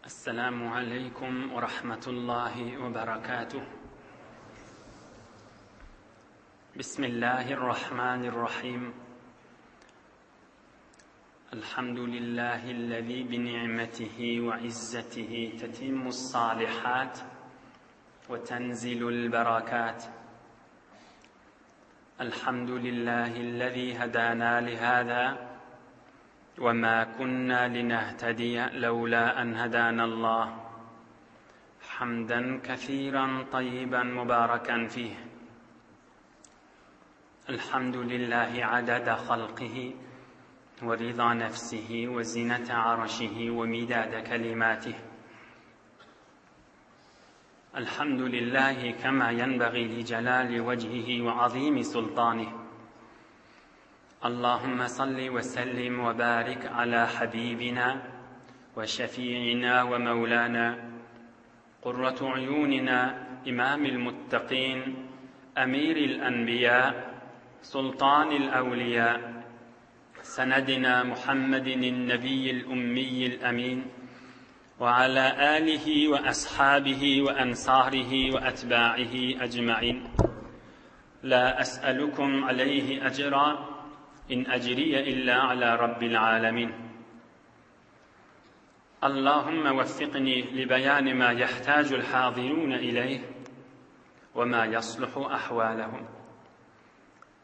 السلام عليكم ورحمة الله وبركاته. بسم الله الرحمن الرحيم. الحمد لله الذي بنعمته وعزته تتم الصالحات وتنزل البركات. الحمد لله الذي هدانا لهذا وما كنا لنهتدي لولا أن هدانا الله. حمدا كثيرا طيبا مباركا فيه. الحمد لله عدد خلقه ورضا نفسه وزنة عرشه ومداد كلماته. الحمد لله كما ينبغي لجلال وجهه وعظيم سلطانه. اللهم صل وسلم وبارك على حبيبنا وشفيعنا ومولانا قرة عيوننا إمام المتقين أمير الأنبياء سلطان الأولياء سندنا محمد النبي الأمي الأمين وعلى آله وأصحابه وأنصاره وأتباعه أجمعين. لا أسألكم عليه أجرا إن أجري إلا على رب العالمين. اللهم وفقني لبيان ما يحتاج الحاضرون إليه وما يصلح أحوالهم.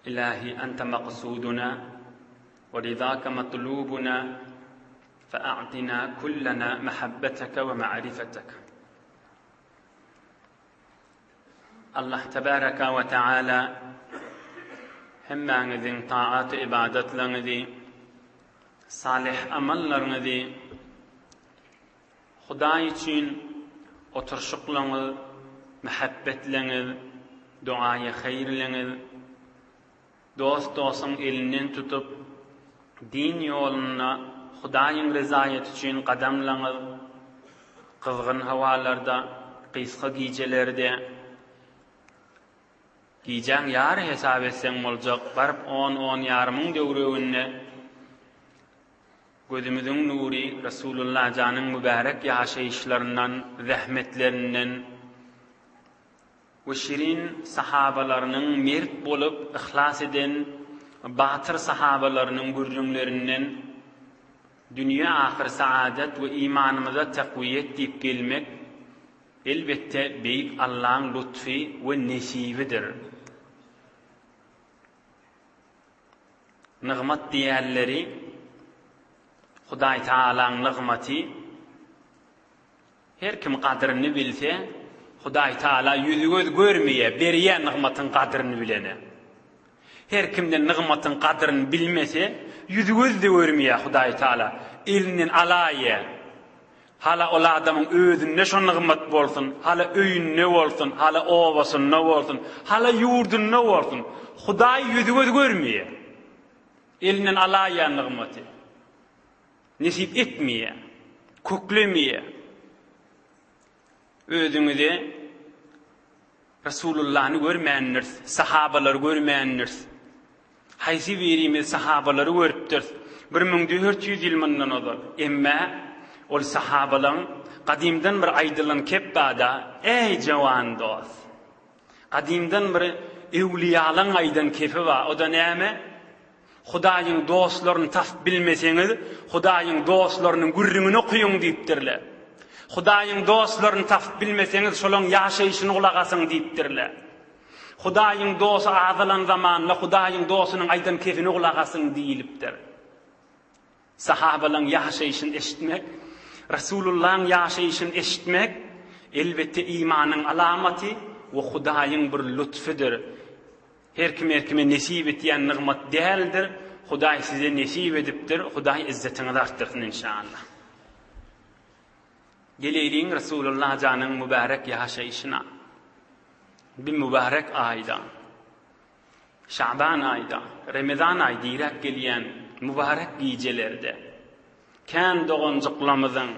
إلهي أنت مقصودنا ورضاك مطلوبنا، فأعطنا كلنا محبتك ومعرفتك. الله تبارك وتعالى hemmeňiziň taat ibadetleňizi, salih amallarňyzy Hudaý üçin oturşuklaňyz, muhabbetleňiz, duaýy haýrleňiz, dost-dostuň elinden tutup din ýoluna Hudaýyň ryzaýaty üçin gadamlaňyz. Kızgın hawalarda, kysga gijelerde giyeceğin yarı hesap etsen olacak. Barıp 10 yarımın döwreginde gözümüzün nuri Resulullah canın mübarek yaşayışlarından, zahmetlerinden ve şirin sahabalarının mert bolup ihlas eden batır sahabalarının gurrunlerinden dünya ahir saadet ve imanımıza takviyet deyip gelmek elbette büyük Allah'ın lütfi ve nesibidir. Nıgmat diýerleri Hudaý Taala'nın nıgmaty. Her kim kadryny bilse, Hudaý Taala yüzü göz görmeýe berýän nıgmatyň kadryny bilene. Her kimden nıgmatyň kadryny bilmese, yüzü göz de görmeýe Hudaý Taala elinin alaýa. Hala ol adamın özünde şo nıgmat bolsun, hala öýünde bolsun, hala obasynda bolsun, hala ýurdunda bolsun. Hudaý yüzü göz görmeýe. Elinin alaýan nıgmaty nesip etmeýe, köklemeýe. Özüňizi Resulullah'ny görmändirs, sahabalary görmändirs. Haýsy birimiz sahabalary görüpdir. 1400 ýyl mundan ozal. Emma ol sahabalar qadimdan bir aýdylan kep bada, ey jawan dost. Qadimdan bir ewliýalaň aýdan kepi ba, o da näme? Hudaýyň dostlaryny tap bilmeseňiz, Hudaýyň dostlarynyň gurrüňini okuýun diýipdirler. Hudaýyň dostlaryny tap bilmeseňiz, şolaň ýaşaýyşyny ulak asyň diýipdirler. Hudaýyň dostu azalan zamanda Hudaýyň dostunyň aýdan kefini ulak asyň diýilipdir. Sahabalaryň ýaşaýyşyny eşitmek, Resulullah'ın ýaşaýyşyny eşitmek elbette imanyň alamaty we Hudaýyň bir lütfüdir. Her kime nesip etýän nygmat däldir. Hudaý size nesip edipdir. Hudaý izzetini artdyrsyn inşallah. Geleyliň Resulullah janyň mübarek ýaşaýyşyna. Bir mübarek aýda, Şaban aýda, Ramazan aýy diýerek gelýän mübarek gijelerde kän dogonjuklamyzyň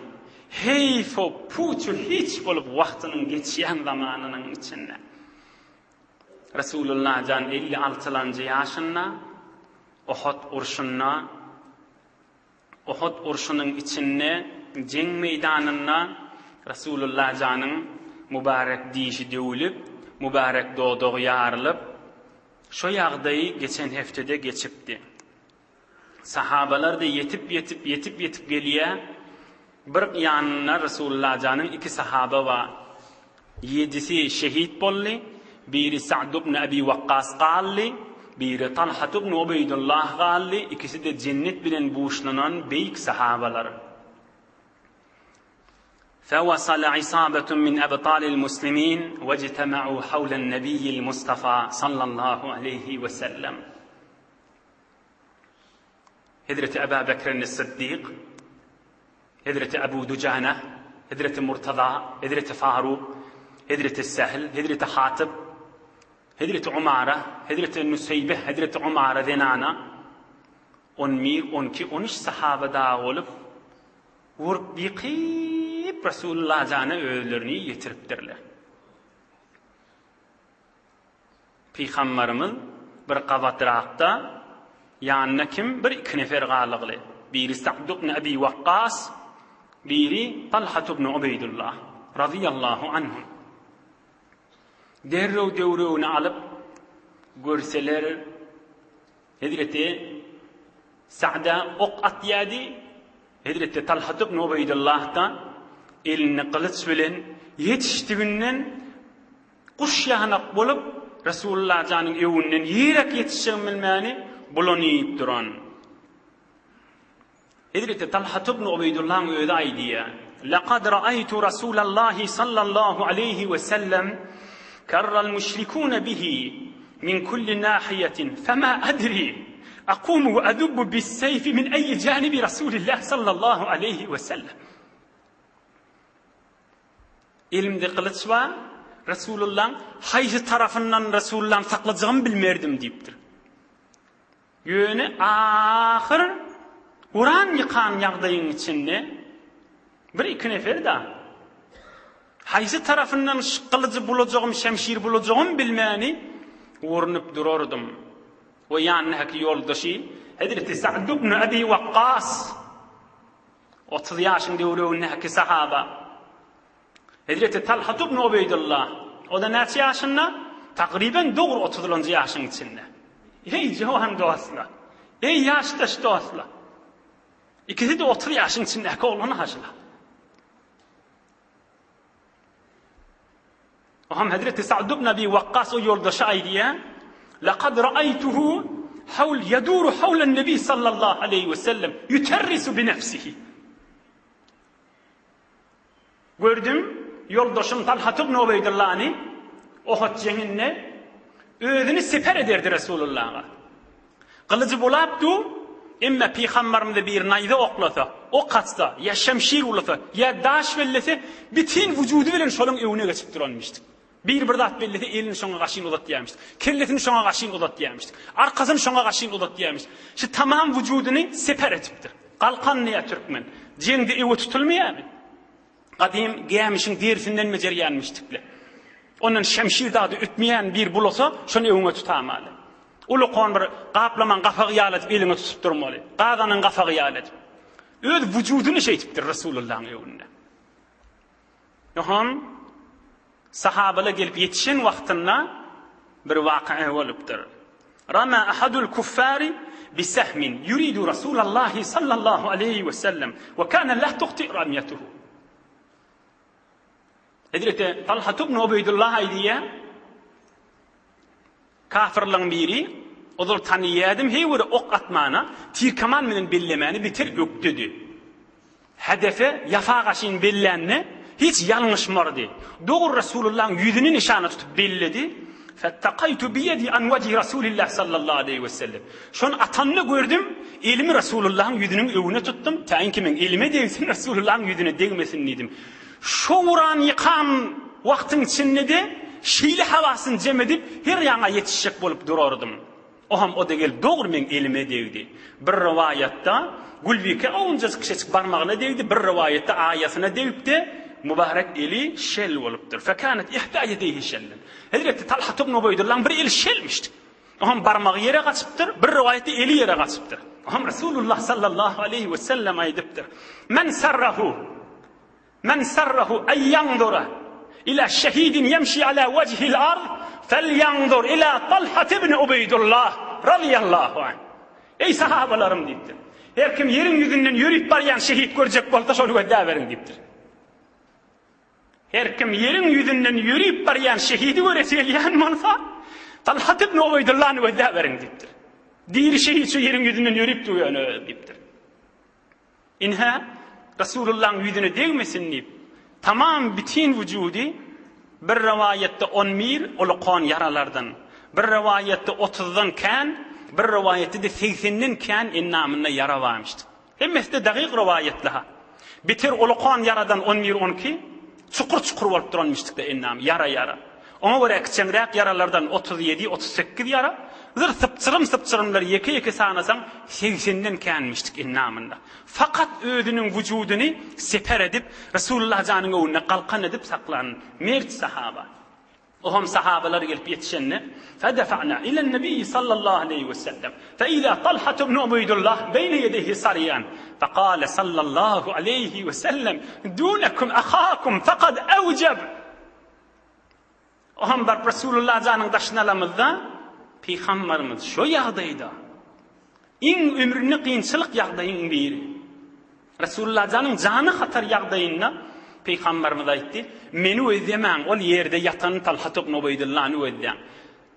heyfo puçu hiç bolup wagtynyň geçýän zamanynyň içinde Resulullah can 56-njy ýaşynda Uhud urşunyň içinde jeng meydanına Rasulullah janın mübarek dişi döwülüp, mübarek doğdoğ yarılıp, şo ýagdaýy geçen heftede geçipdi. Sahabalar da yetip gelýär. Bir ýanyna Rasulullah janyň iki sahaba wa 7'si şehit boldy. Biri Sa'd ibn Abi Waqqas gally, biri Talha ibn Ubaydullah gally. İkisi de cennet bilen buuşlanan beýik sahabalar. فوصل عصابة من أبطال المسلمين واجتمعوا حول النبي المصطفى صلى الله عليه وسلم. هدرة أبا بكر الصديق، هدرة أبو دجانة، هدرة مرتضى، هدرة فاروق، هدرة السهل، هدرة حاطب، هدرة عمارة، هدرة النسيبة، هدرة عمارة ذنانا. 11, 12, 13 sahabe daha olup vurup yıkıp Resulullah canı öğülerini yitiripdirler. Peygamberimiz bir qavatrakta yanına kim? Bir iki nefer galıqlı. Biri Sa'd ibn Abi Waqqas, biri Talha ibn Ubaydullah radıyallahu anhum. Derrew döwrewni alıp görseler Hazreti Sa'da ok atýady. Hazreti Talha ibn Ubaydullah elini kılıç bilen yetişdiginden kuş ýanak bolup Rasulullah janyň ewinden ýerek yetişen bilmäni bulanyp duran. Hazreti Talha ibn Ubaydullah öýde aýdýa: "Laqad ra'aytu Rasulullah sallallahu aleyhi ve sellem karral müşrikûn bihi min kulli nahiyetin fema adri aqumu ve adubbu bis-sayfi min ayyi janibi Rasulillah sallallahu aleyhi ve sellem." Elimde kılıç var. Resulullah haysi tarafından Resulullah'ın saklacağımı bilmerdim deyipdir. Yönü ahir Kur'an yıkan ýagdaýyň içinde bir iki nefer da haysi tarafından kılıcı bulacağım, şemşir bulacağım bilmeni uğrunup dururdum. O ýanyňky ýoldaşy Hazreti Sa'd ibn Abi Waqqas 30 ýaşyň döwrewindäki sahaba. Hazreti Talha ibn Ubaydullah o da näçe ýaşynda? Takriben doğru 30-njy ýaşyň içinde. Ey jowan dostlar. Ey ýaşdaş dostlar. İkisi de 30 ýaşyň içindäki oglany haşyla. Oham Hazreti Sa'd ibn Abi Waqqas o ýoldaşy aýdýa: "Laqad ra'aytuhu yaduru hawla an-nabi sallallahu aleyhi ve sellem yutarrisu bi nefsihi." Gördüm, yoldaşım Talha ibn Ubaydullah'ni Uhud jenginde özüni seper ederdi Resulullah'a. Kılıcı bulapdı, emma Peygamberimiz bir naýda oklasa, ok atsa, ya şemşir ulasa, ya daş bellese, bütün vücudu bilen şolun öwüne geçip duranmışdy. Bir dat bellese elini şoňa gaşyn uzatýarmışdy. Kelletini şoňa gaşyn uzatýarmışdy. Arkasyny şoňa gaşyn uzatýarmışdy. Şu tamam vücuduny seper etipdir. Qalkan näme türkmen? Jengde ewe tutulmaýarmy? Qadim gämişiň dersinden mejerýänmişdikler. Onun şemşir dadı ütmeyen bir bulasa, şonu öňe tutamaly. Ulu kon bir gaplaman gafagy ýalyp elini tutup durmaly. Gazanyň gafagy ýalyp. Öz vücuduny şeýtipdir Rasulullah'ın öwünde. Yohan sahabalar gelip yetişen wagtynda bir waqia bolupdyr. Rama ahadul kuffari bi sahmin yuridu Rasulullah sallallahu aleyhi ve sellem ve kana la tuqti ramyatuhu. Hazreti Talha ibn Ubaydullah aýdýa: "Kafirliň biri ozul taniýadım, heýwiri ok atmana, tirkaman bilen bellemeni bitir ökdüdi. Hedefe yafa gaşyn bellenni hiç ýalňyşmardy. Dogry Resulullah'ın ýüzüni nişana tutup belledi. Fattaqaytu bi yedi an wajhi Rasulillah sallallahu aleyhi ve sellem. Şon atanny gördüm, elimi Resulullah'ın ýüzüniň öwüne tuttum. Taýinki men elime degsin Resulullah'ın ýüzüne degmesin diýdim. Şo uran yıkan vaktin içinde de şeýle havasyny jem edip her ýaňa yetişjek bolup durardım. Oham o da gelip doğru men elime degdi. Bir riwayatda gulbike awnjy kişi barmagyna degdi, bir riwayatda aýasyna degip de mübarek eli şel bolupdyr. Fekanet ihta yedihi şellen. Hazreti Talha ibn Ubaydullah bir el şelmişdi. Oham barmagy ýere gaçypdyr, bir riwayatda eli ýere gaçypdyr. Hem Resulullah sallallahu aleyhi ve sellem aydıptır. Men sarrahu en yanzura ila şehidin yemşi ala vecihil ard felyanzur ila Talha ibn Ubeydullah radıyallahu anh. Ey sahabalarım deyiptir. Her kim yerin yüzünden yürüyüp barayan şehit görecek bolsa şonu vedda verin deyiptir. Her kim yerin yüzünden yürüyüp barayan şehidi görecekleyen bolsa Talha ibn Ubeydullah'ını vedda verin deyiptir. Diğer şehit şu yerin yüzünden yürüyüp duruyor deyiptir. İnha Resulullah'ın yüzüne değmesin deyip tamam bütün vücudu bir rivayette 11 uluqan yaralardan, bir rivayette 30'dan kan, bir rivayette de 80'den kan innamına yara varmıştı. Hemmesi de dakik rivayetler. Bitir uluqan yaradan 11-12 çukur olup duranmıştık da innam yara. Ona göre küçücük yaralardan 37-38 yara. Zır sıpçırımlar yeke sanasan 80'den kanmıştık innamında. Fakat özünün vücudunu seper edip Resulullah canının önüne kalkan edip saklan. Mert sahaba. Ohum sahabalar gelip yetişenler. Fedefa'na ila nebi sallallahu aleyhi ve sellem. Feiza Talha ibn Ubeydullah beyne yedehi sariyan. Fekale sallallahu aleyhi ve sellem. Dunekum ahakum fekad evceb. Ohum bar Resulullah canının taşınalamızda Peygamberimiz şu yağdaydı. İn ömrünü kıyınçılık yağdayın biri. Resulullah canı hatar yağdayınna Peygamberimiz aytti. Meni özlemen ol yerde yatan Talha ibn Ubeydullah'ını özleyen.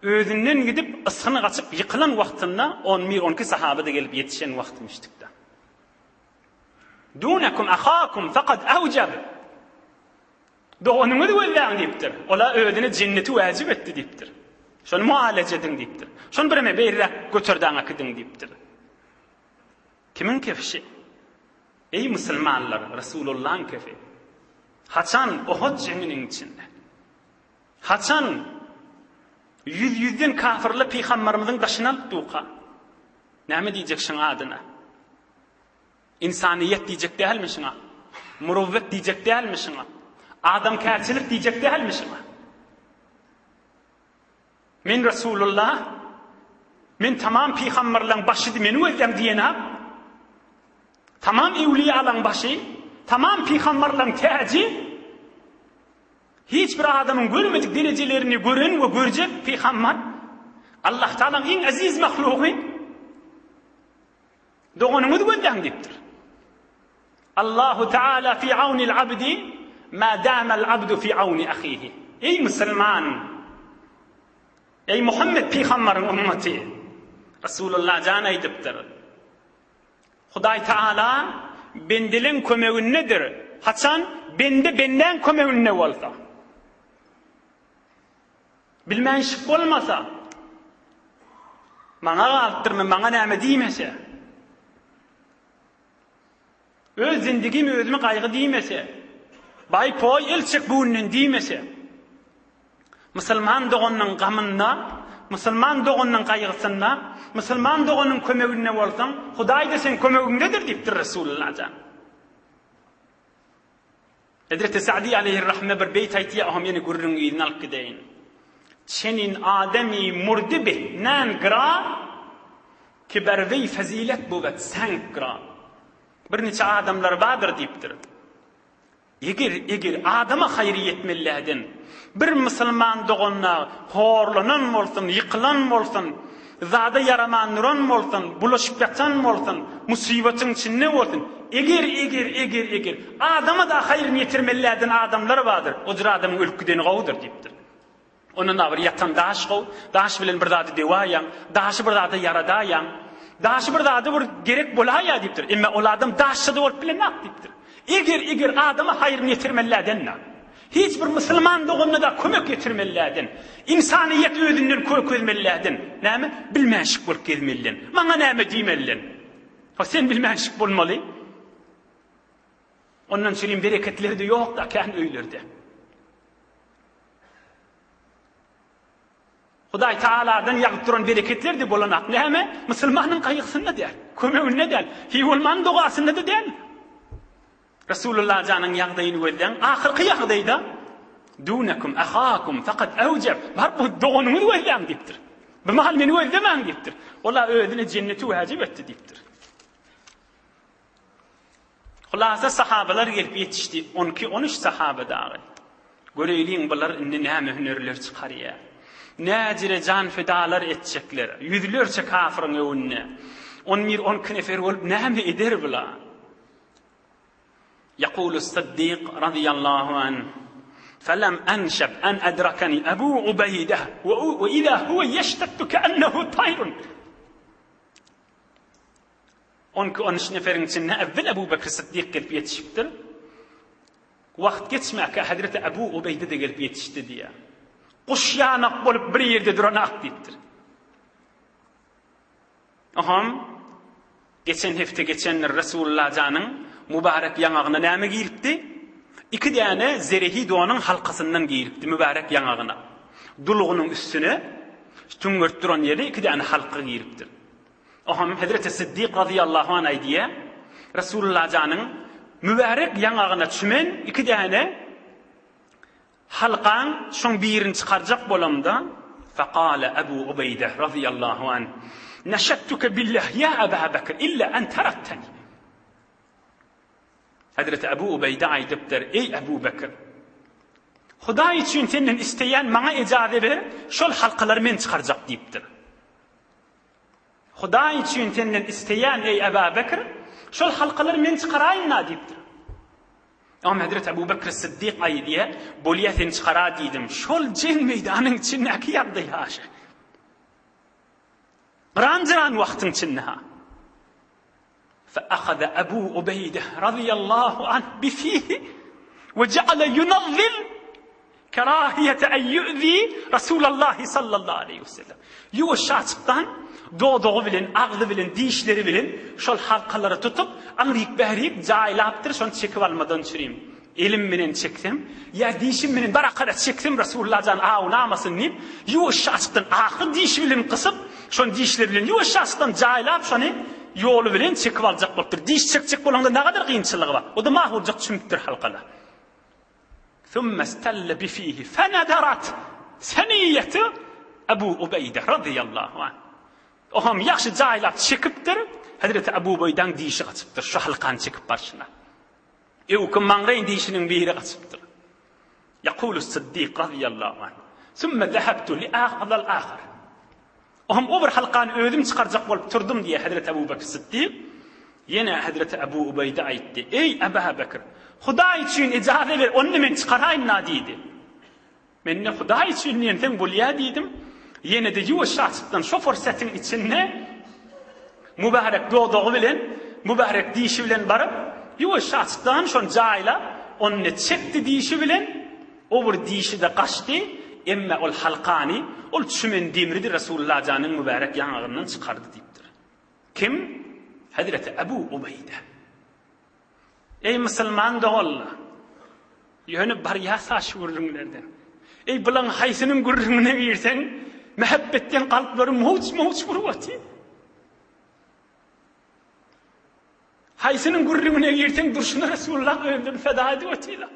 Özünden gidip ısını kaçıp yıkılan vaktinde 11-12 sahabe de gelip yetişen vaktmiştik da. Dunekum ahakum fakat evceb. Doğunumu da özleyen deyiptir. Ola özüne cenneti vacip etti deyiptir. Şonu muhalece edin deyiptir. Şonu birime beyrek götürdüğün akıdın deyiptir. Kimin kefişi? Ey Müslümanlar, Resulullah'ın kefi. Haçan Uhud ceminin içinde. Haçan yüzden kafirli Peygamberimizin başına duqa. Ne diyecek şuna adına? İnsaniyet diyecek değil mi şuna? Muruvvet diyecek değil mi şuna? Adamkârçılık diyecek değil mi şuna? Min Resulullah, min tamam Peygamberlerin başı meni özlem diyene, tamam evliyaların başı, tamam Peygamberlerin tacı, hiçbir adamın görmedik derecelerini gören ve görecek Peygamber, Allah Teala'nın en aziz mahluku, doğunumuzu gözlem deyiptir. Allahu Teala fi avnil abdi, ma damel abdu fi avni ahihi. Ey Müslüman, ey Muhammed Peygamber'in ümmeti, Resulullah can aydıptır. Huday Teala bendilin kömeğin nedir? Haçan benden kömeğin ne olsa. Bilmeyen şık olmasa, bana alttırma, bana neyme diymese, öz zindigimi özümü kaygı diymese, bay poy ilçik buğunun diymese, Müslüman doğunun gamında, Müslüman doğunun kaygısında, Müslüman doğunun kömeğine olsan, Huday da sen kömeğindedir deyiptir Resulullah can. Hazreti Sa'di aleyhirrahme bir beyt aytiye aham yeni gurrun iyidin al-kideyin. Çenin ademi murdibih nan gra, ki bervey fazilet buvet sank gra. Bir neçe adamlar vardır deyiptir. Eğer adama hayriyet millahden, bir Müslüman doğunna horlanan olsun, yıkılan olsun, zada yaraman olsun, bulaşıp yatan olsun, musibetin içinde olsun. Eğer adama da hayrını yetirmellahden adamlar vardır. Odur adamın ülküden qavudur deyiptir. Onun avır yatan daş qav, daş bilen bir zada devayan, daşı bir zada yaradayan, daşı bir zada bir gerek bolaya deyiptir. Emme ol adam daşı da olup bilen deyiptir. Eğer adama hayrını yetirmellahden hiçbir Müslüman doğumuna da kömek getirmellahden, insaniyet özünden kökülmellahden, näme bilmänşik bolup gelmellen, maňa näme diýmellen. Ha sen bilmänşik bolmaly. Ondan söýleýin bereketleri de ýok da kan öýlerde. Hudaý Taala'dan ýagyp duran bereketler de bolanak. Näme? Müslümanyň gaýgysynda däl, kömeginde däl, hiwulman dogasynda da däl. Resulullah canın yağdayını verden, ahirki yağdayda, dunekum ahakum fakat evceb, var bu doğunumu verden deyiptir. Bu mahal meni verden deyiptir. Ola ödüne cenneti vacip etti deyiptir. Hulasa sahabalar gelip yetişti. 12-13 sahabe dağı. Göreyliğin bunlar näme hünerler çıkarıya. Näjire can fedalar etjekler. Yüzlerce kafirin önüne. 10 nefer olup näme eder bular? يقول الصديق رضي الله عنه فلم أنشب أن أدركني أبو عبيدة وإذا هو يشتت كأنه طير. 13 neferin içinde evvel Ebu Bekir Sıddık gelip yetişiptir. Vakt geçmeye ki Hazreti Ebu Ubeyde de gelip yetişti diye. Kuş yanak bolup bir yerde duranak deyiptir. Aham, geçen Resulullah canın mübarek yanağına näme giyiripdi? 2 tane zerehi doğanın halkasından giyiripdi mübarek yanağına. Duluğunun üstüne tüngört duran yere 2 tane halka giyiripdir. Aham Hazreti Sıddık radıyallahu anh aydiye Resulullah canın mübarek yanağına çümen 2 tane halkan şon birini çıkaracak bolamda faqala Ebu Ubeyde radıyallahu anh neşettuke billah ya Ebu Bekir illa en terakteni. Hazreti Ebu Ubeyde aydıptır. Ey Ebu Bekir, Huda için senden isteyen bana icazet ver, şol halkaları men çıkaracak deyiptir. Huda için senden isteyen ey Ebu Bekir, şol halkaları men çıkarayım na deyiptir. Ama Hazreti Ebu Bekir Sıddık aydiye, boliyetin çıkara deydim. Şol cen meydanın içindeki yardı yaşa. Rancaran vaktin içinde ha. فأخذ أبو عبيدة رضي الله عنه بفيه وجعل ينظر كراهية أن يؤذي رسول الله صلى الله عليه وسلم. Yuşaçtan doğduğu bilen, ağzı bilen, dişleri bilen şol halkaları tutup anlayıp behriyip cailaptır şonu çekip almadan çüreyim. Elim bilen çektim, ya dişim bilen barakada çektim Resulullah can ağunamasın deyip yuşaçtan ağzı diş bilen kısıp şon dişleri bilen yuşaçtan cailap şonu yolu bilen çekip alacak bolupdur. Diş çekecek bolanda ne kadar kıyınçılığı var. O da mahvurcak çümüktür halkalar. ثُمَّ اسْتَلَّ بِفِيهِ فَنَدَرَتْ سَنِيَّةِ Ebu Ubeyde radıyallahu anh. Oham yaxşı cailap çekiptir. Hazreti Ebu Ubeyde'den dişi kaçıptır. Şu halkan çekip başına. Evkın manğayın dişinin biri kaçıptır. Yakulü Sıddık radıyallahu anh. ثُمَّ ذَهَبْتُ لِآخَذَ الْآخَرِ. Oham o bir halkanı ödüm çıkaracak bolup turdum diye Hazreti Ebu Bekir Sıddık. Yine Hazreti Ebu Ubeyde aytti. Ey Ebu Bekir, Huda için icazet ver, onu men çıkarayım na deydi. Men ne Huda için niyetten bulya deydim. Yine de yuvuşaçtan şu fırsatın içinde mübarek doğduğu bilen, mübarek dişi bilen barıp yuvuşaçtan şon cayla onu çekti dişi bilen, o bir dişi de kaçtı. Emme ol halkani, ol çümen demridi Resulullah canın mübarek yanağından çıkardı deyiptir. Kim? Hazreti Ebu Ubeyde. Ey Müslüman doğulla, yönü bariya saç vururunlardan. Ey bulan haysının gurrununa girsen, mehabbetten kalpları muç vuruvatı. Haysının gurrununa girsen, durşuna Resulullah öldürün feda edivatıyla.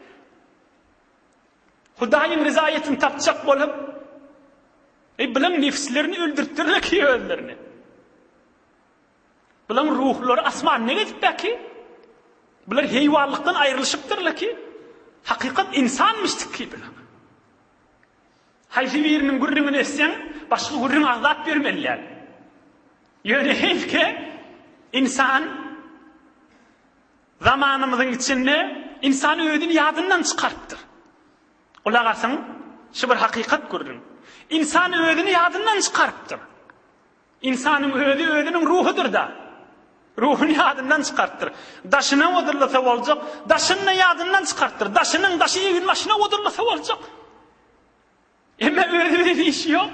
Hudayın rızayetini tapacak bolup, bulan nefislerini öldürttürler ki özlerini. Bulan ruhları asman ne gidip ki? Bular heyvanlıktan ayrılışıptırlar ki? Hakikat insanmıştık ki bulan. Haysi birinin gurrunu etsen, başka gurrunu azat vermeliler. Yöne heyf ki, insan, zamanımızın içinde, insanı ödünü yadından çıkarttır. Ola kalsın, şu bir hakikat gurrun. İnsanı ödünü yadından çıkarttır. İnsanın ödünün ruhudur da. Ruhunu yadından çıkarttır. Daşına odurlasa olacak, daşını yadından çıkarttır. Daşının daşı evin başına odurlasa olacak. Ama ödünün işi yok.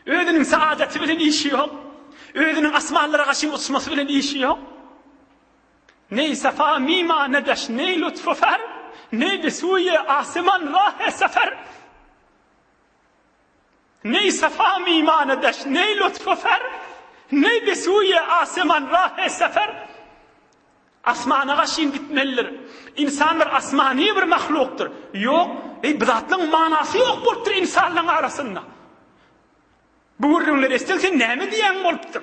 Ödünün saadeti bile işi yok. Ödünün asmalara karşı uçması bile işi yok. Ney sefa mima nedeş, ney lütfu fer, ney besuye asiman rahe sefer. Ney sefa mima nedeş, ney lütfu fer, ney besuye asiman rahe sefer. Asmana karşı gitmelidir. İnsan bir asmani bir mahluktur. Yok, bidatın manası yok boluptur insanların arasında. Bu ürünler estelsen ne diyen boluptur?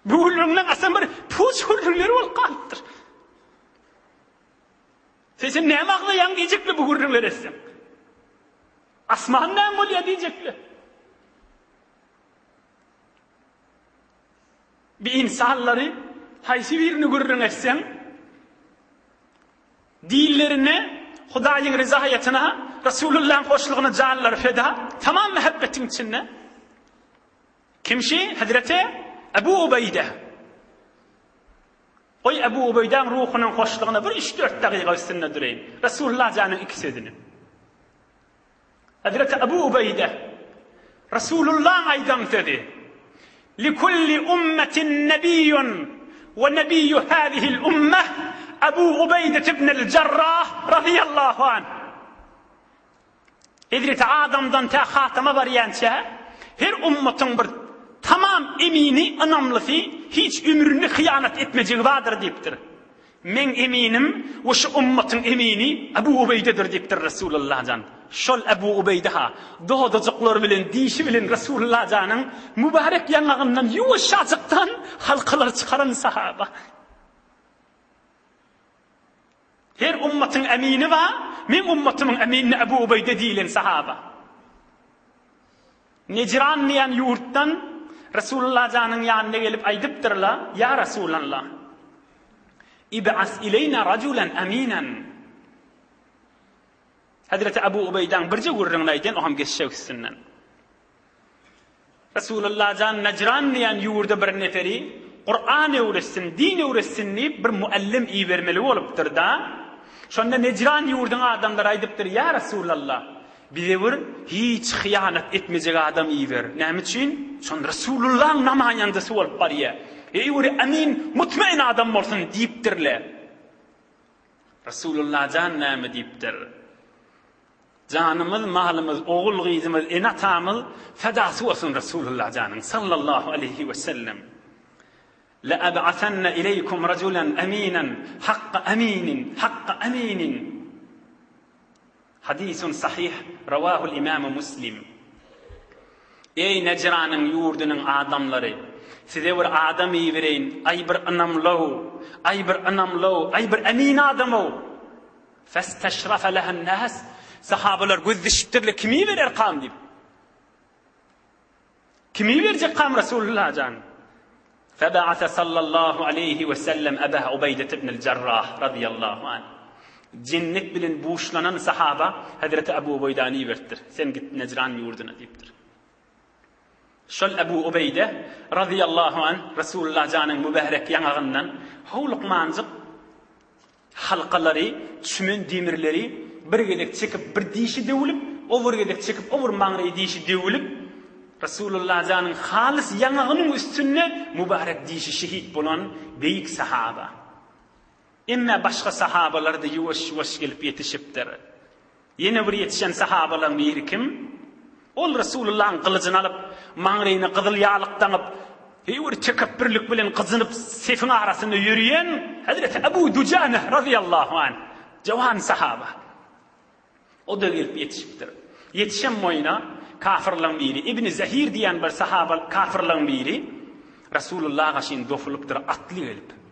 Bu ürünler aslında bir puç ürünleri ol kalıptır. desen ne maqlayan diyecekli bu gurrun veresin. Asmandan bolya diyecekli. Bir insanları haysi birini gurrun etsen, dillerine, Hudaýyň rizayatyna, Resulullah'ın hoşluğuna canlar feda, tamam muhabbetin içinde. Kimşi? Hazreti Ebu Ubeyde. Oy Ebu Ubeyde'nin ruhunun hoşluğuna bir 3-4 dakika üstünde durayım. Resulullah canın ikisi edinin. Hazreti Ebu Ubeyde, Resulullah aydan dedi. لِكُلِّ أُمَّةٍ نَبِيٌّ وَنَبِيُّ هَذِهِ الْأُمَّةِ Ebu Ubeyde ibn el-Cerrah radıyallahu anh. Hazreti Adam'dan ta Hatam'a varyança her ummetin bir tamam emini, anamlısı, hiç ömrünü hıyanet etmeyeceği vardır deyiptir. Men eminim, ve şu ummetin emini Ebu Ubeyde'dir deyiptir Resulullah can. Şol Ebu Ubeyde ha, doğdacıklar bilen, dişi bilen Resulullah canın mübarek yanağından yuvuşacıktan halkalar çıkaran sahaba. Her ummetin emini var, men ummetimin eminini Ebu Ubeyde diyen sahaba. Necran diyen yurttan Resulullah canın yanına gelip aydıptırlar, ya Resulallah, İb'as ileyna raculen eminen. Hazreti Ebu Ubeyde'nin birce gurrun ayden, o ham geçşevkisinden. Resulullah can Necran diyen yurda bir neferi, Kur'an öğretsin, din öğretsin deyip bir muallim iyi vermeli oluptur da, şonda Necran yurdun adamlar aydıptır, ya Resulallah, bize bir hiç hıyanet etmeyecek adam iyi ver. Ne için? Şon Resulullah'ın namayandısı olup var ya. Ey emin, mutmain adam olsun deyiptirler. Resulullah can nâmi deyiptir. Canımız, malımız, oğul gizimiz, enatamız fedası olsun Resulullah canın sallallahu aleyhi ve sellem. لَأَبْعَثَنَّ إِلَيْكُمْ رَجُلًا أَمِينًا حَقَّ أَمِينٍ Hadisun sahih, ravahul İmam-ı Müslim. Ey Necran'ın yurdunun adamları, size bir adam iyi vereyin, ay bir anamlavu, ay bir emin adamı. فَاسْتَشْرَفَ لَهَا النَّاسِ Sahabalar gözdüştürle kimi verir kam deyip. Kimi verecek kam Resulullah can? فَبَعَثَ صَلَّى اللّٰهُ عَلَيْهِ وَسَلَّمْ أَبَا عُبَيْدَةَ بْنِ الْجَرَّاهِ radıyallahu anh. Cennet bilin buğuşlanan sahaba Hazreti Ebu Ubeyde'ni vertir. Sen git Necran yurduna deyiptir. Şol Ebu Ubeyde radıyallahu anh Resulullah canın mübarek yanağından havluk mancık halkaları, çümün demirleri bir gedek çekip bir dişi devülüp, o bir gedek çekip o bir mağrayı dişi devülüp Resulullah canın halis yanağının üstüne mübarek dişi şehit bulan büyük sahaba. İmme başka sahabalar da yavaş gelip yetişiptir. Yine bir yetişen sahabaların biri kim? Ol Resulullah'ın kılıcını alıp, mağrayını kızıl yağlıktan alıp, bir tekebbürlük bilen kızınıp sefin arasında yürüyen Hazreti Ebu Ducane radıyallahu anh. Cavan sahaba. O da gelip yetişiptir. Yetişen boyuna kafirlan biri, İbn-i Zahir diyen bir sahaba kafirlan biri, Resulullah'a şimdi dofuluptur, atlı gelip.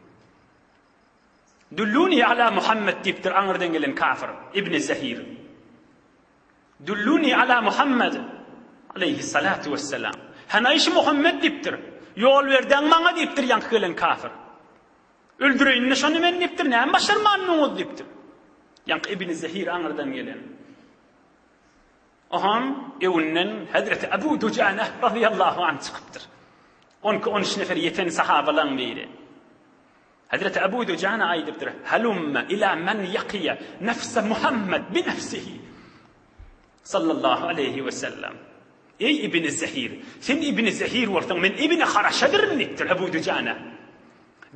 Dulluni ala Muhammed deyiptir, anırdan gelen kafir, İbn-i Zahir. Dulluni ala Muhammed, aleyhissalatu vesselam. Hana işi Muhammed deyiptir, yol verden bana deyiptir, yankı gelen kafir. Öldüreyin nişanı men deyiptir, ne başarmanın ol deyiptir. Yankı İbn-i Zahir anırdan gelen. Aham evinden Hazreti Ebu Ducane radıyallahu anh çıkıptır. 12-13 nefer yeten sahabalan biri. Hazreti Ebu Ducane aydıptır. Halumma ila men yakiye nefse Muhammed bi nefsihi. Sallallahu aleyhi ve sellem. Ey İbn-i Zahir, sen İbn-i Zahir varsan men İbn-i Haraşadır nittir Ebu Ducane.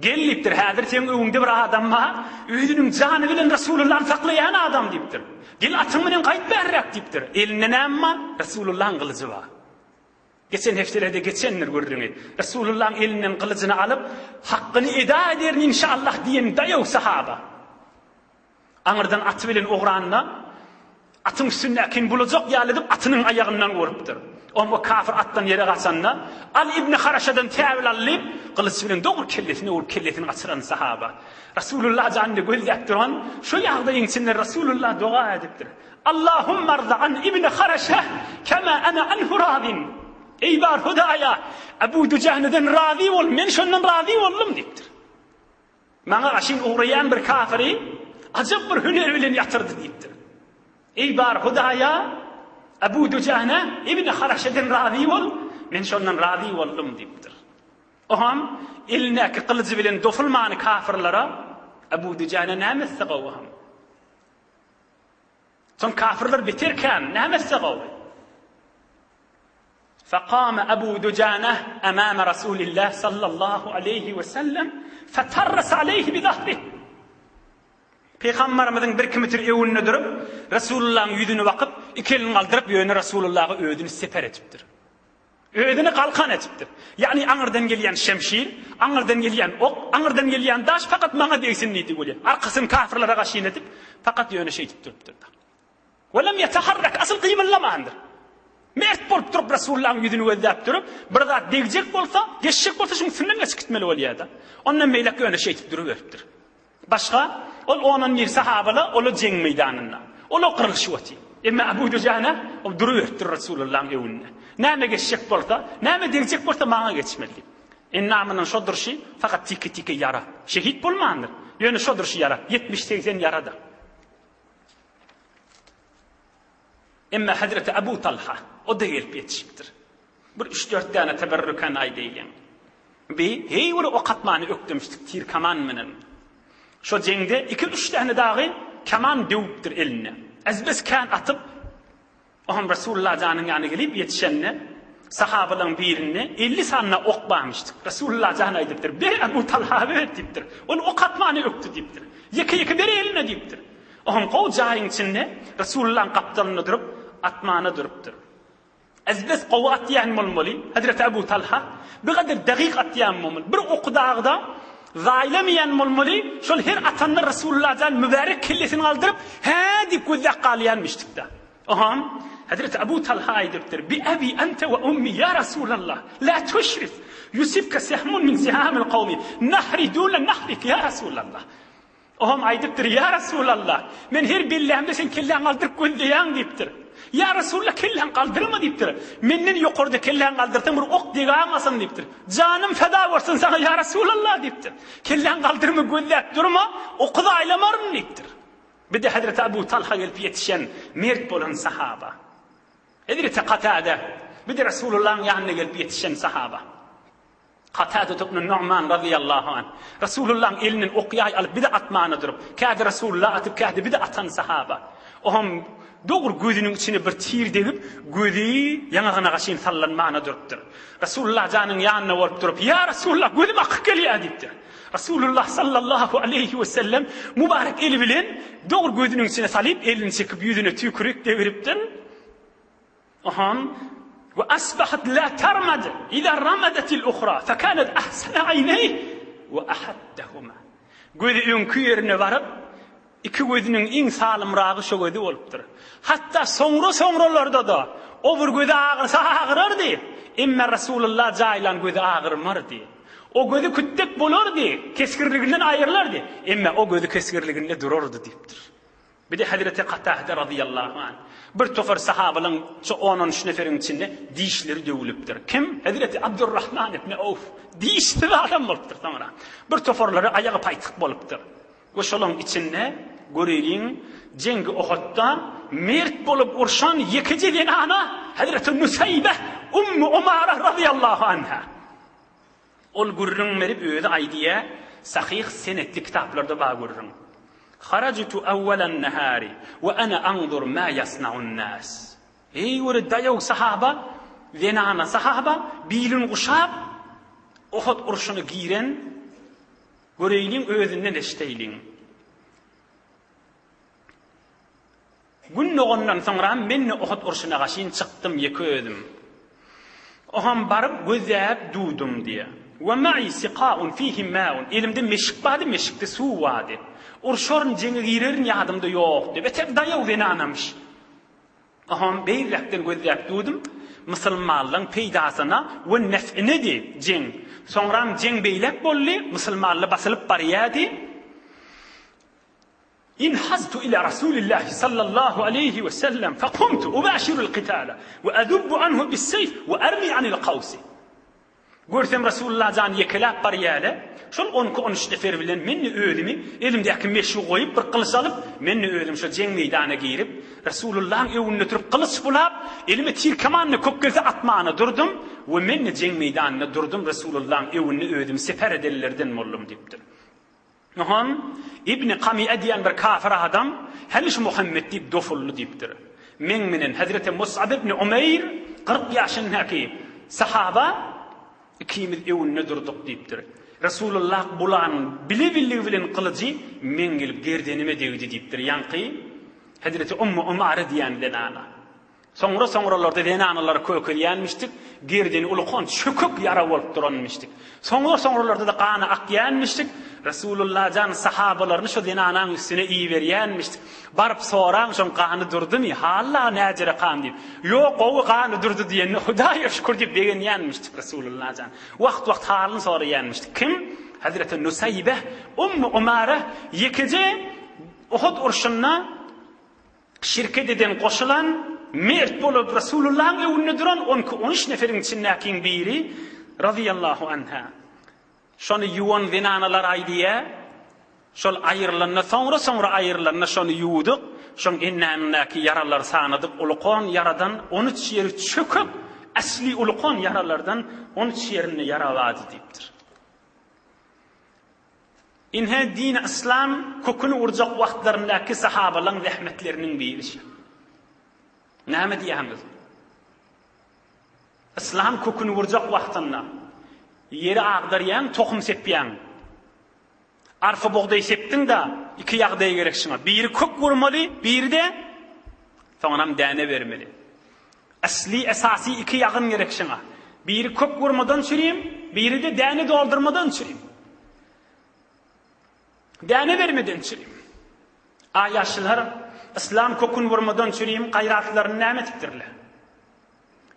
Geliptir, hadir sen öğünde bir adam var, öğünün canı bilen Resulullah'ın saklayan adam deyiptir. Gel atın menen kayıt berrak deyiptir. Eline ne ama? Resulullah'ın kılıcı var. Geçen heftelerde geçenler gördüğünüz. Resulullah'ın elinden kılıcını alıp, hakkını eda ederin inşallah diyen dayav sahaba. Anırdan atı bilen uğranına, Atın üstündekin bulacak yalıdıp atının ayağından vuruptur. O kafir attan yere kaçanla Al İbni Haraşa'dan tevil alıp kılıç bilen doğru kellesini uğur kellesini kaçıran sahaba. Resulullah canlı gözlep duran şu yağda içinde Resulullah dua ediptir. Allahümme arda an İbni Haraşa kema ana anhu radin. Ey bar hudaya Ebu Ducahneden razı ol, men şondan razı oldum diptir. Bana aşın uğrayan bir kafiri acaba bir hüner bilen yatırdı diptir. Ey bar hudaya Ebu Ducahne İbni Haraşa'dan razı ol, men şondan razı oldum diptir. Oham ilneki kılıcı bilen dofulmanı kafirlara Ebu Ducahne nemesse qavham. Son kafirler bitirken nemesse qavham. فقام أبو دجانة أمام رسول الله صلى الله عليه وسلم فترس عليه بظهره. Peygamberimizin bir kilometre evine durup Resulullah'ın yüzüne bakıp iki elini kaldırıp yönü Resulullah'ı ödünü sefer etiptir. Ödünü kalkan etiptir. Yani anırdan gelen şemşir, anırdan gelen ok, anırdan gelen taş fakat bana değsin neydi böyle. Arkasını kafirlere kaşin edip fakat yönü şey tutturuptur. وَلَمْ يَتَحَرَّكْ asıl kıyımınlamahandır. Mert bolup durup Resulullah'ın yüzünü gözlep durup bir zat degecek bolsa, geçecek bolsa şunun üstünden geçip gitmeli olyada. Ondan meylek öne şey etip duruveriptir. Başka ol onun bir sahabala olu jeng meydanında. Olu kırılışıvati. Ama Ebu Ducahne ol duruveriptir Resulullah'ın evine. Näme geçecek bolsa, näme degecek bolsa bana geçmeli. Namının şodurşi fakat tiki yara. Şehit bolmandır. Yönü şodurşi yara. 70-80 yarada. Ama Hazreti Ebu Talha o da gelip yetişiptir. Bir 3-4 tane teberrüken ay deylen. Bir heyvuru o katmanı öktümüştük tir kaman mının. Şu cengde 2-3 tane dağı kaman dövüptir eline. Ezbes kan atıp oham Resulullah canın yanı gelip yetişenine sahabaların birine 50 sanına ok bağmıştık. Resulullah canı ediptir. Bir Ebu Talha evet diptir. Onu o katmanı öktü diptir. Yıkı bir eline diptir. Oham kov cahın içinde Resulullah'ın kaptanını durup atmana duruptur. Ezbes kov atyan mulmuli Hazreti Ebu Talha bir kadar dakik atyan mulmuli bir okudağda zailemeyen mulmuli şol her atanlar Resulullah'dan mübarek kellesini kaldırıp hadi kuzzak kalayanmıştık da. Oham Hazreti Ebu Talha ediptir. Bi abi ente ve ummi ya Resulallah la tuşrif yusifka sehmun min zihamil kavmi nahri dule nahrik ya Resulallah. Oham aydiptir ya Resulallah men her billahimde sen kellen kaldırıp kuzdayan deyiptir. Ya Resulullah kellen kaldırma deyiptir. Menden yukarıda kellen kaldırtın bir ok diğamasın deyiptir. Canım feda olsun sana ya Resulallah deyiptir. Kellen kaldırma gözlep durma oku da aylamarım deyiptir. Bir de Hazreti Ebu Talha gelip yetişen mert bolan sahaba. Hazreti Katade bir de Resulullah'ın yanına gelip yetişen sahaba. Katade ibn Nu'man radıyallahu anh. Resulullah'ın elinin okuyay alıp bir de atmağına durup. Kâdi Resulullah atıp kâdi bir de atan sahaba. Oham doğru gözünün içine bir tir deyip gözü yanağına kaşın sallanmağına duruptur. Resulullah canın yanına varıp durup ya Resulullah gözüm akık geliyor deyiptir. Resulullah sallallahu aleyhi ve sellem mübarek eli bilen doğru gözünün içine salıp elini çekip yüzüne tükürük deviriptir. Oham ve asbahat la termad idha ramadetil ukhra fekanet ahsana ayneyh ve ahaddahuma. Gözü önkü yerine varıp iki gözünün en salımrağı şu gözü oluptur. Hatta sonralarda da o bir gözü ağırır Emma Resulullah caylan gözü ağırmar diye. O gözü küttek bulur diye. Keskirliğinden ayrılır diye. Emma o gözü keskirliğinde dururdu deyiptir. Bir de Hazreti Katade radıyallahu anh. Bir tofer sahabaların 10-13 neferin içinde dişleri dövülüptür. Kim? Hazreti Abdurrahman ibn Avf. Dişli adam oluptur. Bir toferleri ayağı paytık boluptur. O şolun içinde göreyliğin cengi Uhud'da mert bolup urşan yekici denana Hazreti Nusaybe Ummu Umara radıyallahu anha. Ol gurrun merip öğüdü aydiye sahih senetli kitaplarda bağ gurrun. Haracitu evvelen nehari ve ana anzur ma yasna'un nas. Ey öyle dayav sahaba denana sahaba bilin kuşap Uhud urşunu giren göreyliğin öğüdünden eşteylin. Gün ondan sonra men Uhud urşuna kaşın çıktım yeködüm. Oham barıp gözlep dudum diye. Ve ma'i siqa'un fihi ma'un. Elimde meşik vardı, meşikte su vardı. Urşorun cengi girerin yadımda yoktu. Ve tek dayav beni anamış. Aham beýlekden gözläp dudum. Musulmanlyň peýdasyna we nef'ine de jeň. Soňram jeň beýlek bolly, musulmanly basylyp barýady. انحزت إلى رسول الله صلى الله عليه وسلم فقمت أباشر القتال وأذب عنه بالسيف وأرمي عن القوس. Görsem Rasulullah jan yekelap barýaly, şol 12-13 nefer bilen meni öýdümi, elimdäki meşru goýup bir kılıç alyp, meni öýdüm şol jeň meýdana girip, Rasulullah'ın öwünde turup kılıç bulap, elime tir kamanny köpgelse atmana durdum we meni jeň meýdanyna durdum, Rasulullah'ın öwünde öýdüm, sefer edellerden boldum diýipdir. Nohon İbn Qami'e diýen bir kafir adam, heliş Muhammed diýip dofully diýipdir. Men menen Hazreti Mus'ab ibn Umayr 40 ýaşyndaky sahaba ikimiz öwünde durduk diýipdir. Rasulullah bulan bile bilen kılıcı men gelip gerdenime degdi diýipdir. Ýanky Hazreti Ummu Umare diýen denana. Soňra-soňralarda denanalar kökülýänmişdik, gerdeni ulukon çöküp yara bolup duranmışdyk. Soňra-soňralarda da gany akýanmışdyk. Rasulullah jan sahabalaryny şu denanaň üstüne iý berýänmişdik. Barıp soraň şoň gany durdymy? Halla näjere kan diýip. Ýok, o gany durdy diýen Hudaýa şükür diýip begenýänmişdik Rasulullah jan. Wagt halyny soraýanmışdyk. Kim? Hazreti Nusaybeh, Ummu Umare ýekije Uhud urşunyna şirket eden goşulan mert bolup Rasulullah'ın öwünde duran 12-13 neferiň içindäki biri radiyallahu anha. Şonu yuwan zinanalar aýdýa, şol aýrylanna soňra aýrylanna şonu ýuwdyk, şoň ennäki yaralar sanadyk, ulukon yaradan 13 ýeri çöküp, asli ulukon yaralardan 13 ýerini yaralady diýipdir. Inhe din İslam kökünü urjak wagtlaryndaky sahabalaryň rahmetleriniň birisi. Näme diýämiz? İslam kökünü urjak wagtynda yeri agdaryan, tohum sepýän. Arfa bogday sepdiň da iki ýagdaý gerek şuna. Biri kök vurmaly, biri de soňram däne bermeli. Asli esasy iki ýagyn gerek şuna. Biri kök vurmadan çürýüm, biri de däne doldurmadan çürýüm. Däne bermeden çürýüm. Aýaşlylar İslam kökünü vurmadan çürýüm, gaýratlaryny näme etipdirler?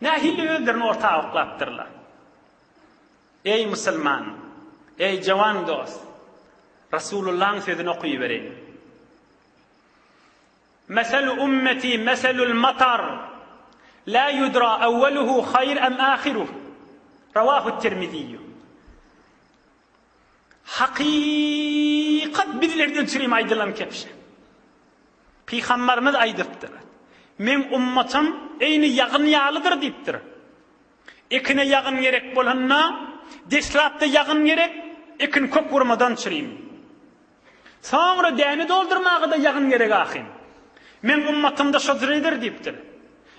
Nähili öldürün ortağa oklaptırlar. Ey Müslüman, ey jawan dost, Rasulullah'ın sözünü okuyuverin. Meselu ümmeti meselul matar, la yudra evveluhu hayr em ahiruh. Ravahu Tirmiziyyü. Hakikat bizlerden çürüyüm aydılan kepşe. Peygamberimiz aydıptır. Men ummatım eyni yağın yağlıdır deyiptir. Ekine yağın gerek bolanna, deslapta yağın gerek, ekin kök vurmadan çürüyüm. Sonra däni doldurmağı da yağın gerek ahim. Men ummatımda şodridir deyiptir.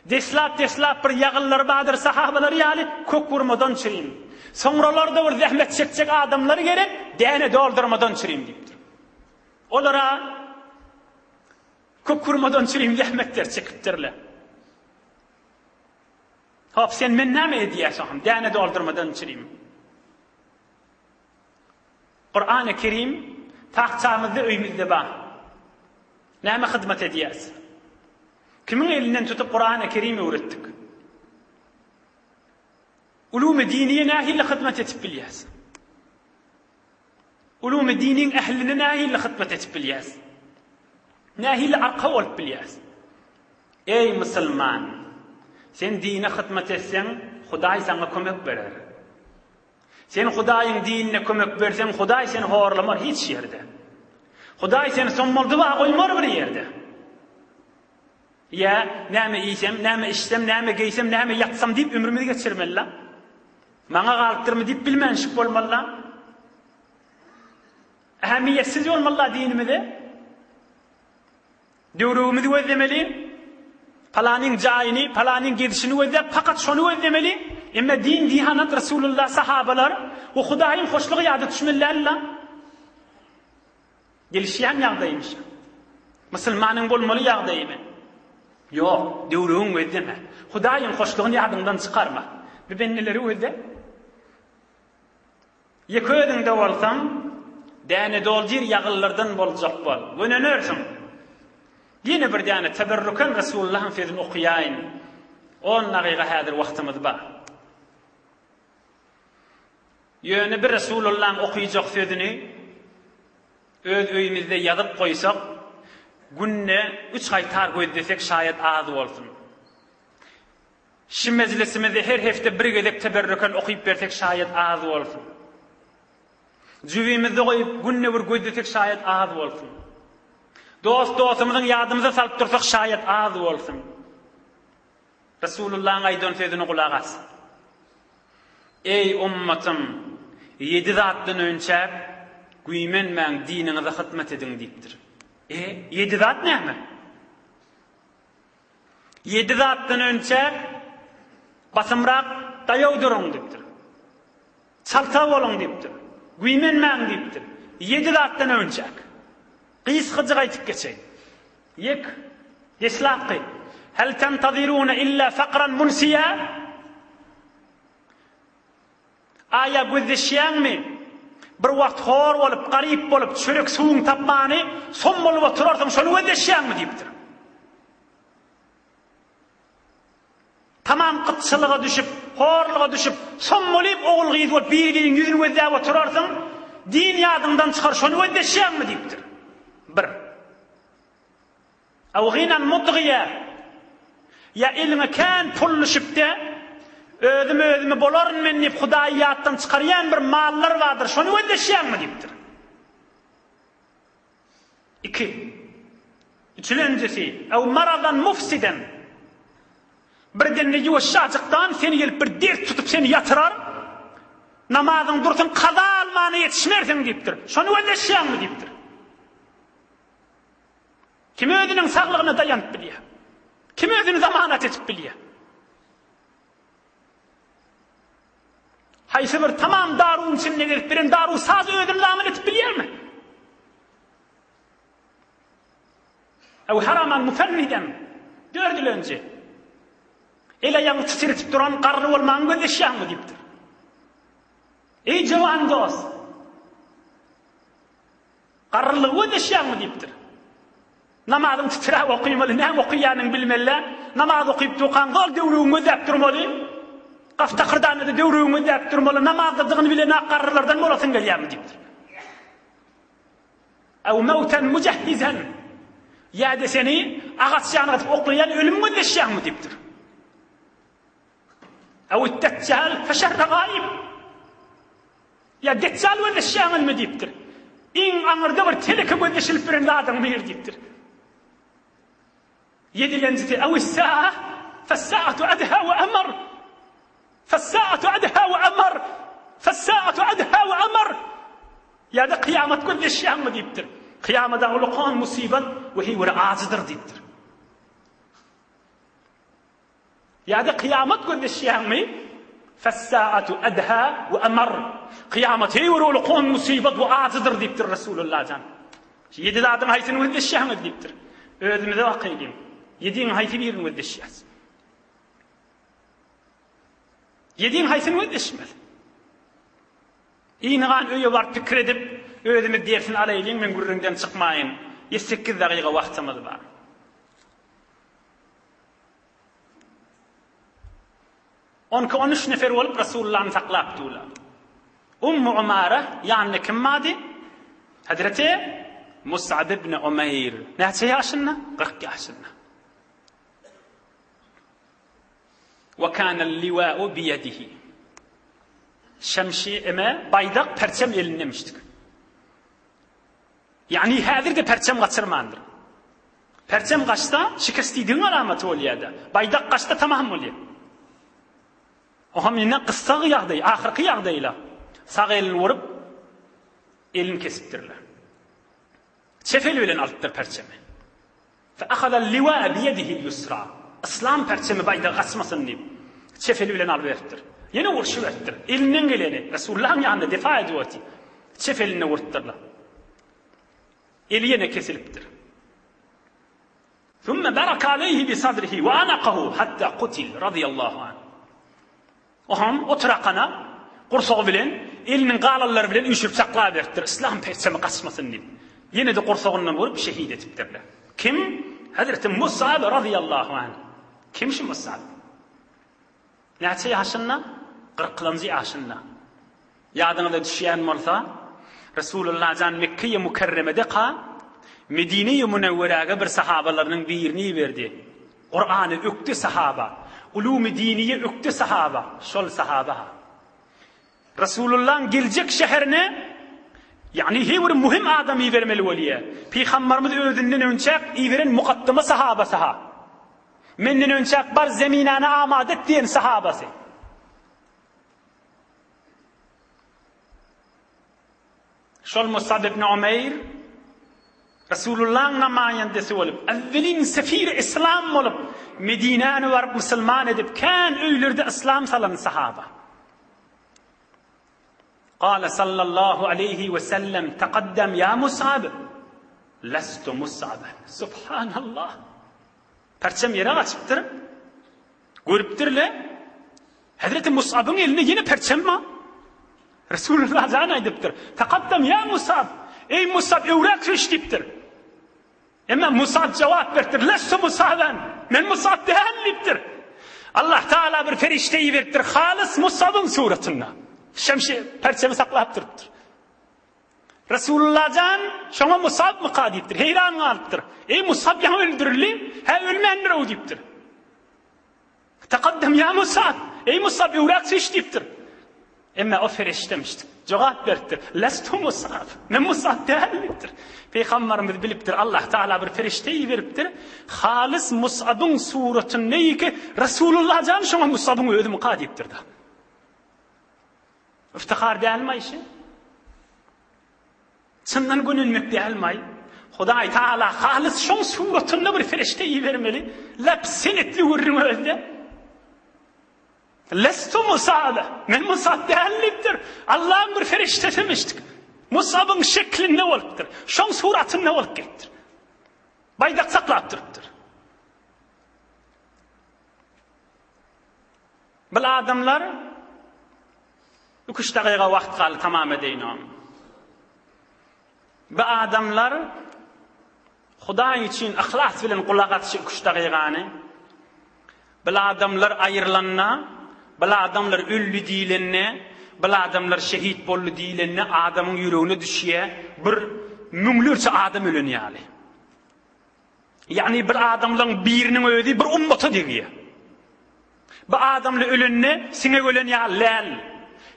Deslap bir yağınlar badır sahabalar yali kök vurmadan çürüyüm. Sonralarda bir zahmet çekecek adamları gerek, däni doldurmadan çürüyüm deyiptir. Olara kök vurmadan çürüyüm zahmetler çekiptirler. Hop sen men näme edýärsiň? Däne doldurmadan çürüyüm. Kur'an-ı Kerim tahtçamızda öýümizde bar. Näme hyzmat edýärsiň? Kimin elinden tutup Kur'an-ı Kerim'i öğrettik? Ulum-i diniye nähille hyzmat etip bilýärsiň? Ulum-i diniň ehline nähille hyzmat etip bilýärsiň? Nähille arka bolup bilýärsiň? Ey musulman, sen dine hyzmat etseň, Hudaý sana kömek berer. Sen Hudaýyň dinine kömek berseň, Hudaý seni horlamar hiç ýerde. Hudaý seni sommaldyba goýmar bir ýerde. Ya näme iýsem, näme içsem, näme geýsem, näme ýatsam diýip ömrümi geçirmeli. Maňa galypdyrmy diýip bilmenşik bolmaly. Ähmiýetsiz bolmaly dinimizde. Döwrümizi gözlemeli. Palanyň jaýyny, palanyň gedişini gözlep fakat şonu gözlemeli. Emma din dihanat Rasulullah sahabalar we Hudaýyň hoşlugy ýa-da düşmellerle. Gelişýän ýagdaýymış. Musulmanyň bolmaly ýagdaýymy? Ýok, döwrüň gözleme. Hudaýyň hoşlugyny ýadyndan çykarma. Bibenneleri gözle. Ýeködüňde bolsam, däne doldyr ýagyllardan boljak bol. Gönenörsiň. Yine bir tane teberrüken Resulullah'ın sözünü okuyayım. 10 dakika hadir vaktimiz var. Yöne bir Resulullah'ın okuyacak sözünü öz öyümüzde yazıp koysak, günne 3 ay targı desek şayet az olsun. Şu meclisimizde her hafta bir gezek teberrüken okuyup versek şayet az olsun. Cüvimizde koyup günne bir göz desek şayet az olsun. Dostumuzun yadımıza salıp dursak şayet az olsun. Resulullah'ın aydan sözünü kulak as. Ey ummatım, 7 zatdan önce güymen men dininize hizmet edin deyiptir. 7 zat ne mi? 7 zatdan önce basımrak dayav durun deyiptir. Salta olun deyiptir. Güymen men deyiptir. 7 zatdan önce. Qis hıcık aytıp geçeyim. Yek, yeslaqi. Hel tentaziruna illa faqran munsiya? Aya gözleşýän mi? Bir wagt hor bolup, garip bolup, çörek suwuň tapmany, son bolup oturarsyň, şonu gözleşýän mi diýipdir. Tamam qıtçılığa düşüp, horluğa düşüp, son bolup oğul gyz bolup, bir-biriniň ýüzüni gözläp oturarsyň, din ýadyndan çykar, şonu gözleşýän mi diýipdir. Bir. Aw ghinan mudghiya. Ya ilme kan pulluşypda özüme bolaryn men diýip Hudaý ýatdan çykarýan bir mallar vardır. Şonu ödeşýänmi diýipdir. 2. Üçüncüsi, aw maradan mufsiden. Birden ýuwaşajykdan seni gelip bir dert tutup seni yatırar. Namazyň dursun kaza almany yetişmersiň diýipdir. Şonu ödeşýänmi diýipdir. Kim özüniň saglygyna daýanyp bilýär? Kim özüni zamanet etip bilýär? Haýsy bir tamam daruň içinde gelip biren daru saz özüni zamanet etip bilýärmi? Ew haraman mufenniden gördülönje. Ele ýaňy titrip duran garry bolmagy gözleşýärmi diýipdir. Ey jawan dost. Garrylygy gözleşýärmi diýipdir. Namazyň titrap okuymaly, näme okuýanyň bilmeli. Namaz okuyup tuğan gol döwrüňi gözläp durmaly. Gafta qırdanyny döwrüňi gözläp durmaly. Namazdygyny bilen aqarrylardan bolasyn gelýärmi diýipdir. Aw mautan mujahhizan. Ýa-da seni agaç ýanyna atyp oklayan ölüm gözleşýärmi diýipdir. Aw at-tajjal fa şerra gaib. Ya dejjal gözleşýärmi diýipdir. Iň aňyrda bir teleke gözleşilip biren adam bir diýipdir. Yedilencisi ev-s-sa'a fes-sa'atu adha ve amr. Fes-sa'atu adha ve amr. Fes-sa'atu adha ve amr. Ya da kıyamet gözleşýärmi diýipdir. Kıyamada ulkan musibet ve hi bir azydyr diýipdir. Ya da kıyamet gözleşýärmi? Fes-sa'atu adha ve amr. Kıyamet hi bir ulkan musibet ve azydyr diýipdir Resulullah jan. Yedi zadyň haýsyny gözleşýärmi diýipdir. Özümize bakayım. 7'in haýsy birini gözleşýäs. 7'in haýsyny gözleşmeli. Iňiňan öýe bar pikir edip, özümi dersin alaýyn, men gürrüňden çykmaýyn. 8 dagyga wagtymyz bar. Onka 13 nefer bolup Resulullah'ny saklap durlar. Ummu Umara, ýani kim mady? Hazreti Mus'ab ibn Umayr. Näçe ýaşynda? 40 ýaşynda. وكان اللواء بيده şemşi eme baydak perçem elindemiştik. Yani hazırda perçem kaçırmandır. Perçem kaçta şikestiydiğin alamatı oluyor da. Baydak kaçta tamam oluyor. O ham yine kıssağı yağdayı, ahırkı yağdayıyla. Sağ elini vurup elini kesiptirler. Çefeli bilen alıptır perçemi. فَأَخَذَ اللِّوَاءَ بِيَدِهِ الْيُسْرَى İslam perçemi baydak kaçmasın deyip çefeli bilen alıverttir. Yine vurşu verttir. Elinden geleni Resulullah'ın yanında defa ediyor. Çefeline vurtturlar. Eli yine kesiliptir. ثُمَّ بَرَكَ عَلَيْهِ بِصَدْرِهِ وَأَنَقَهُ حَتَّى قُتِلْ radıyallahu anh. O ham oturakana kursağı bilen elinin qalalları bilen üşüp saklaverttir. İslam perçemi kaçmasın deyip. Yine de kursağından vurup şehit etiptirler. Kim? Hazreti Musab radıyallahu anh. Kimmiş Musab? Neçe yaşında? 40 yaşında. Yadınıza düşen olsa Resulullah can Mekke'ye Mukarreme'de Medine-i Münevvere'ye bir sahabalarının birini verdi. Kur'an'ı öktü sahaba. Ulûm-i diniye öktü sahaba. Şol sahaba. Resulullah'ın gelecek şehrine yani bir mühim adamı vermeli veliye. Peygamberimiz özünden önce veren mukaddime sahabası ha. Menden önce bar zeminane amadet diyen sahabası. Şol Musab ibn Umeyr Resulullah'ın namayendesi olup, evvelin sefir İslam olup, Medine'ni varıp Müslüman edip, kan öylerde İslam salan sahaba. قال صلى الله عليه وسلم تقدم يا مصعب لست مصعبا سبحان الله perçem yere açıptır görüptürle Hazreti Mus'ab'ın eline yine perçem mi? Resulullah zana ediptir takaddem ya Mus'ab ey Mus'ab evrak seçtiptir ama Mus'ab cevap verdir lestu Mus'aben men Mus'ab değerliptir Allah Teala bir ferişteyi verdir halis Mus'ab'ın suratına Şemşi perçemi saklayıp duruptur. Resulullah can şoma Musab mı kadiptir? Heyran kalıptır. Ey Musab ya öldürülü, ha ölmeyenler o diptir. Takaddem ya Musab. Ey Musab evrak seçtiptir. Ama o feriştemiştir. Cevap verdir. Lestu Musab. Men Musab değerlidir. Peygamberimiz biliptir. Allah Teala bir ferişteyi veriptir. Halis Musab'ın suratın neyi ki Resulullah can şoma Musab'ın ödümü kadiptir da. İftihar değil mi işi? Senden gönülmek değil mi? Huday Teala halis şun suratında bir ferişteyi vermeli. Lapsenetli vurma öyle. Lestu Musa'da. Men Musa'd değerlidir. Allah'ın bir ferişte demiştik. Musa'bın şekli ne oluptur? Şun suratın ne olup gittir? Baydak saklayıp duruptur. Bu adamlar 3 dakika vaqt qaldı tamam edeyim. Bu adamlar Xuday için ihlas bilen qulaq atışı 3 dakikani. Bu adamlar ayrılanna, bu adamlar öldü diyilenne, bu adamlar şehit bollu diyilenne adamın yüreğine düşüye bir münglerçe adam ölünýäli. Yani bir adamların birinin öldü bir ummata digiye. Bu adamla ölünne sine ölünýäl.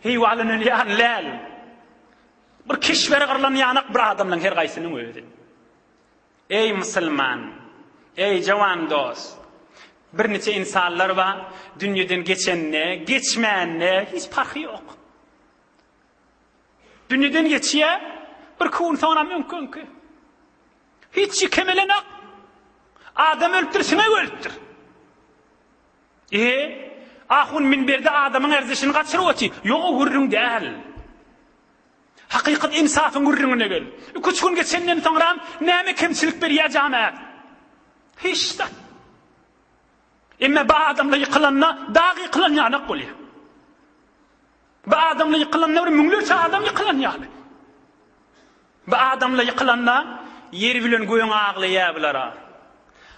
Heyvalının yan lal. Bir kişvere qarlan yanak bir adamla her gaysının öldü. Ey Müslüman, ey cavan dost. Bir neçe insanlar var, dünyadan geçenle, geçmeyenle hiç farkı yok. Dünyadan geçiye bir kun sonra mümkün ki. Hiç kemelenek. Adam öldürsüne öldür. Ahun minberde adamın erzişini kaçırıvati. Yok gurrun değil. Hakikat insafın gurrununa gel. 3 gün geçenden sonra neme kemçilik bir cemaat. Hiç de. Ama bu adamla yıkılanla dağı yıkılan yana kol ya. Bu adamla yıkılanla bir münglerçe adam yıkılan yani. Bu adamla yıkılanla yer bilen goyun ağlayabilir.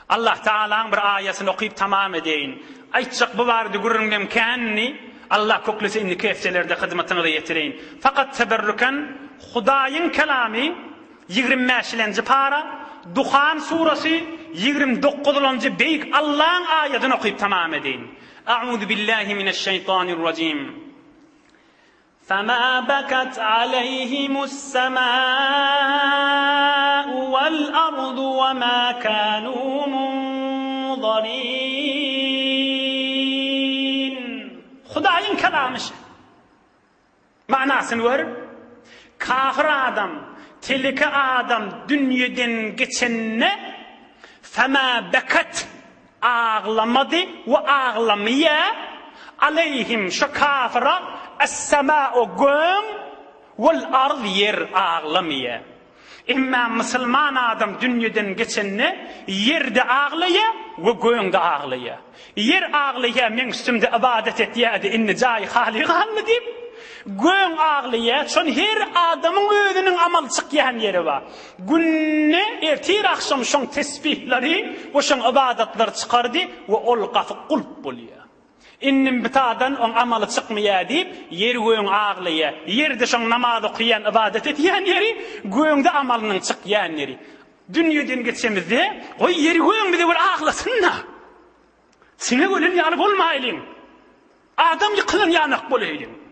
Allah Teala'nın bir ayetini okuyup tamam edeyin. Aytacak bu vardı gurrungem kenni Allah koklese inni kefselerde hizmetine de yetireyin. Fakat teberrüken Hudayın kelami 25. para Duhan suresi 29. beyik Allah'ın ayetini okuyup tamam edeyin. A'udhu billahi mineşşeytanirracim. فَمَا بَكَتْ عَلَيْهِمُ السَّمَاءُ وَالْأَرْضُ وَمَا كَانُوا مُنظَرِينَ Hudayın kelamı. Manasını var. Kafir adam, telike adam dünyadan geçenine فَمَا بَكَتْ ağlamadı ve ağlamaya aleyhim şu kafira es-semâ'u güm vel-ard yer ağlamaya. İmma Müslüman adam dünyadan geçenine yerde ağlaya ve göğünde ağlaya. Yer ağlaya men üstümde ibadet et ya de inni cay hali halli deyip Göň aglyya, şon her adamyň özüniň amal çykýan ýeri bar. Günne ertir akşam şoň tesbihleri, şoň ibadatlar çykardy we ol gafy gulp bolýar. Innim bitadan on amaly çykmaýar diýip, ýer göň aglyya, ýerde şoň namaz okýan, ibadat etýän ýeri, göňde amalynyň çykýan ýeri. Dünýeden geçemizde, o ýeri göňde bir aglasynna. Sine gölen ýaly bolmaýlyň. Adam ýykylan ýanyk bolýar.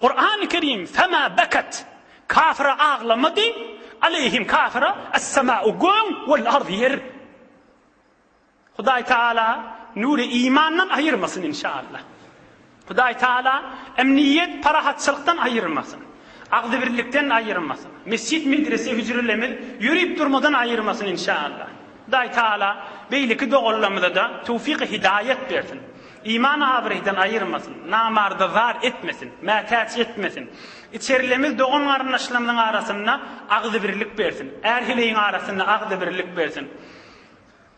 Kur'an-ı Kerim fema bekat kafira ağlamadı aleyhim kafira es-sema'u gön vel ard yer. Hudaý Taala nuru imandan ayırmasın inşallah. Hudaý Taala emniyet parahatçılıktan ayırmasın. Agdy birlikden ayırmasın. Mescid medrese hücrelemiz yürüyüp durmadan ayırmasın inşallah. Hudaý Taala beýleki dogallamyda da tawfik hidayet bersin. İman abrihden ayırmasın, namarda zar etmesin, mätäç etmesin. İçerilemiz doğan garnaşlamyň arasynda agdy birlik bersin. Erhileýiň arasynda agdy birlik bersin.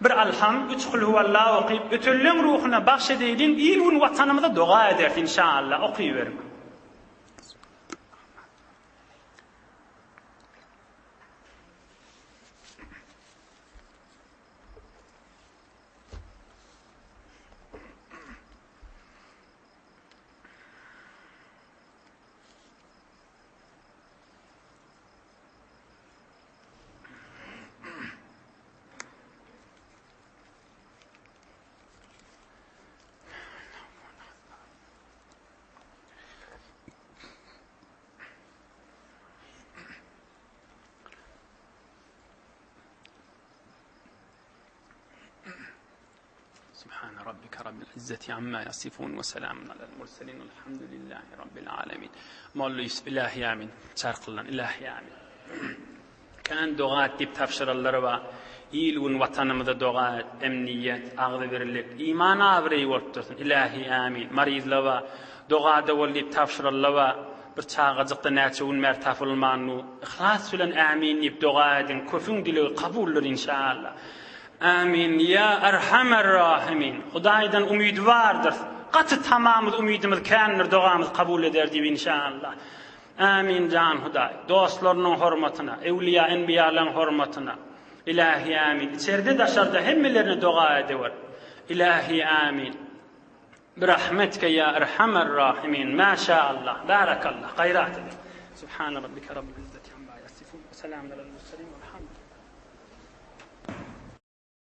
Bir alham, 3 kul huvallahu okyp, ötüllüň ruhuna bahşedeýin, ilwin watanymyza doga edersin inşallah. Okyberme. سبحان ربك رب العزة عما يصفون وسلام على المرسلين والحمد لله رب العالمين. Mollus ilahi amin. Çarqılan ilahi amin. Kan dogat dip tafşiralları va ilun vatanımızda dogat, emniyet, agdy birlik, iman abrey bolupdursun. İlahi amin. Marizla va dogada bolip tafşirallar va bir çağajykda näçe mertafulmanyny ihlas bilen amin dip dogadyn köfün dili kabuldur inşallah. Amin ya erhamer rahimin. Hudaýdan umidwardyr. Gaty tamamyz umidimiz kändir, dogamyz kabul eder diýip inşallah. Amin can Hudaý. Dostlarynyň hormatyna, ewliya enbiýalaryň hormatyna. İlahi amin. İçeride daşarda hemmelerine doga ediyor. İlahi amin. Birahmetke ya erhamer rahimin. Maşallah. Barakallah. Gayrat edin. Subhan rabbike rabbil izzati amma yasifun. Selamun alel murselin. Velhamdülillah.